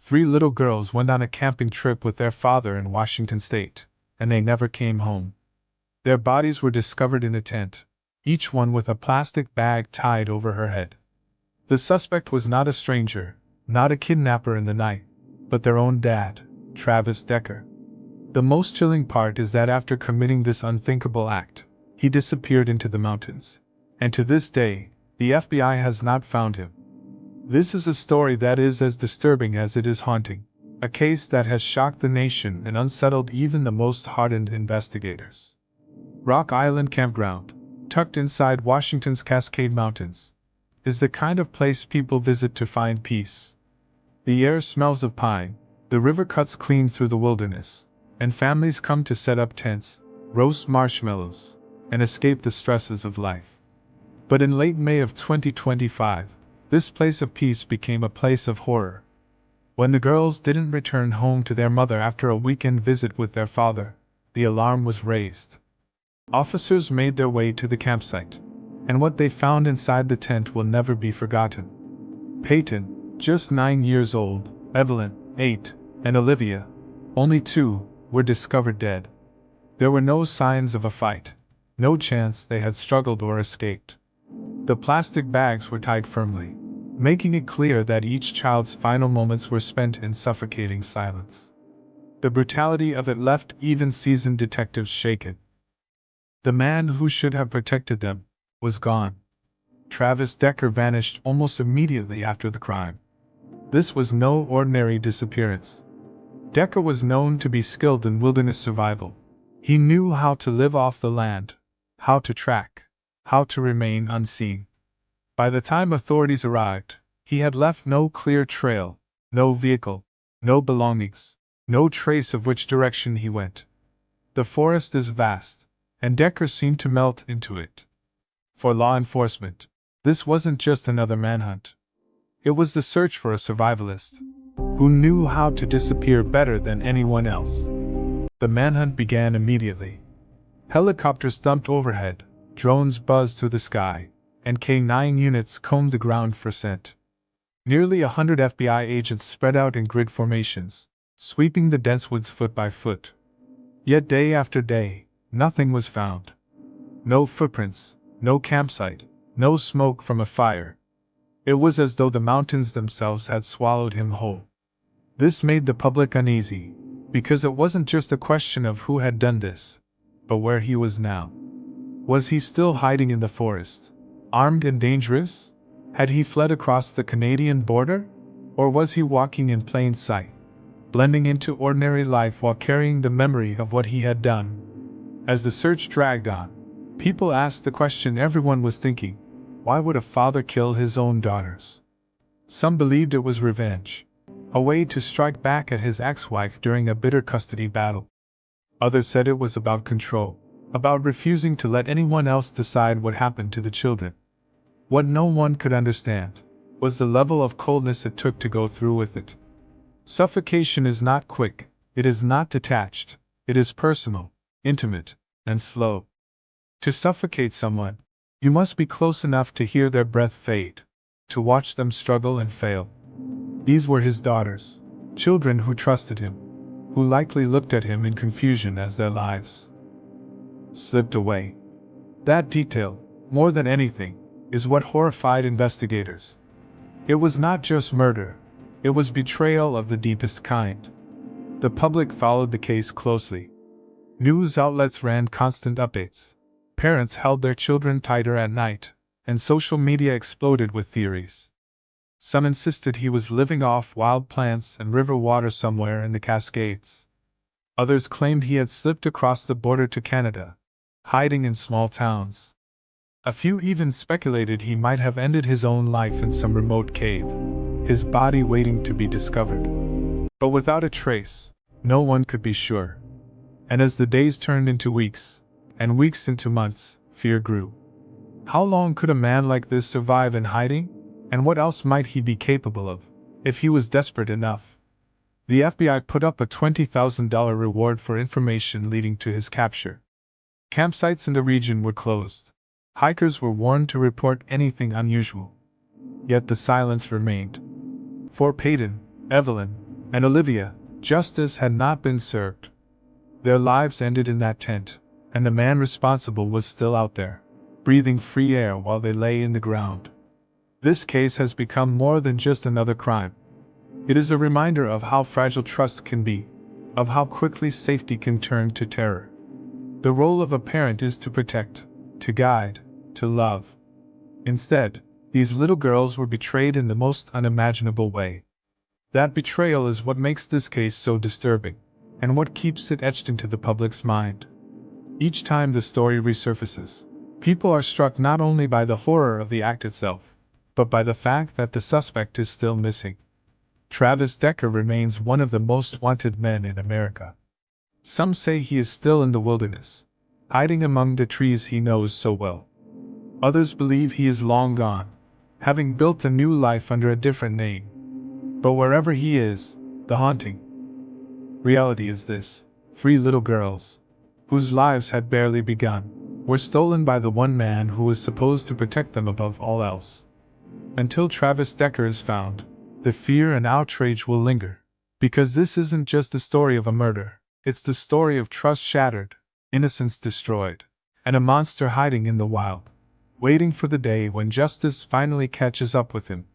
3 little girls went on a camping trip with their father in Washington state, and they never came home. Their bodies were discovered in a tent, each one with a plastic bag tied over her head. The suspect was not a stranger, not a kidnapper in the night, but their own dad, Travis Decker. The most chilling part is that after committing this unthinkable act, he disappeared into the mountains, and to this day, the FBI has not found him. This is a story that is as disturbing as it is haunting, a case that has shocked the nation and unsettled even the most hardened investigators. Rock Island Campground, tucked inside Washington's Cascade Mountains, is the kind of place people visit to find peace. The air smells of pine, the river cuts clean through the wilderness, and families come to set up tents, roast marshmallows, and escape the stresses of life. But in late May of 2025, this place of peace became a place of horror. When the girls didn't return home to their mother after a weekend visit with their father, the alarm was raised. Officers made their way to the campsite, and what they found inside the tent will never be forgotten. Paityn, just 9 years old, Evelyn, 8, and Olivia, only 2, were discovered dead. There were no signs of a fight, no chance they had struggled or escaped. The plastic bags were tied firmly, making it clear that each child's final moments were spent in suffocating silence. The brutality of it left even seasoned detectives shaken. The man who should have protected them was gone. Travis Decker vanished almost immediately after the crime. This was no ordinary disappearance. Decker was known to be skilled in wilderness survival. He knew how to live off the land, how to track, how to remain unseen. By the time authorities arrived, he had left no clear trail, no vehicle, no belongings, no trace of which direction he went. The forest is vast, and Decker seemed to melt into it. For law enforcement, this wasn't just another manhunt. It was the search for a survivalist who knew how to disappear better than anyone else. The manhunt began immediately. Helicopters thumped overhead, drones buzzed through the sky, and K-9 units combed the ground for scent. Nearly 100 FBI agents spread out in grid formations, sweeping the dense woods foot by foot. Yet day after day, nothing was found. No footprints, no campsite, no smoke from a fire. It was as though the mountains themselves had swallowed him whole. This made the public uneasy, because it wasn't just a question of who had done this, but where he was now. Was he still hiding in the forest, armed and dangerous? Had he fled across the Canadian border? Or was he walking in plain sight, blending into ordinary life while carrying the memory of what he had done? As the search dragged on, people asked the question everyone was thinking: why would a father kill his own daughters? Some believed it was revenge, a way to strike back at his ex-wife during a bitter custody battle. Others said it was about control, about refusing to let anyone else decide what happened to the children. What no one could understand was the level of coldness it took to go through with it. Suffocation is not quick, it is not detached, it is personal, intimate, and slow. To suffocate someone, you must be close enough to hear their breath fade, to watch them struggle and fail. These were his daughters, children who trusted him, who likely looked at him in confusion as their lives slipped away. That detail, more than anything, is what horrified investigators. It was not just murder, it was betrayal of the deepest kind. The public followed the case closely. News outlets ran constant updates. Parents held their children tighter at night, and social media exploded with theories. Some insisted he was living off wild plants and river water somewhere in the Cascades. Others claimed he had slipped across the border to Canada, hiding in small towns. A few even speculated he might have ended his own life in some remote cave, his body waiting to be discovered. But without a trace, no one could be sure. And as the days turned into weeks, and weeks into months, fear grew. How long could a man like this survive in hiding? And what else might he be capable of, if he was desperate enough? The FBI put up a $20,000 reward for information leading to his capture. Campsites in the region were closed. Hikers were warned to report anything unusual. Yet the silence remained. For Paityn, Evelyn, And Olivia, justice had not been served. Their lives ended in that tent, and the man responsible was still out there, breathing free air while they lay in the ground. This case has become more than just another crime. It is a reminder of how fragile trust can be, of how quickly safety can turn to terror. The role of a parent is to protect, to guide, to love. Instead, these little girls were betrayed in the most unimaginable way. That betrayal is what makes this case so disturbing, and what keeps it etched into the public's mind. Each time the story resurfaces, people are struck not only by the horror of the act itself, but by the fact that the suspect is still missing. Travis Decker remains one of the most wanted men in America. Some say he is still in the wilderness, hiding among the trees he knows so well. Others believe he is long gone, having built a new life under a different name. But wherever he is, the haunting reality is this: 3 little girls, whose lives had barely begun, were stolen by the one man who was supposed to protect them above all else. Until Travis Decker is found, the fear and outrage will linger. Because this isn't just the story of a murder, it's the story of trust shattered, innocence destroyed, and a monster hiding in the wild, waiting for the day when justice finally catches up with him.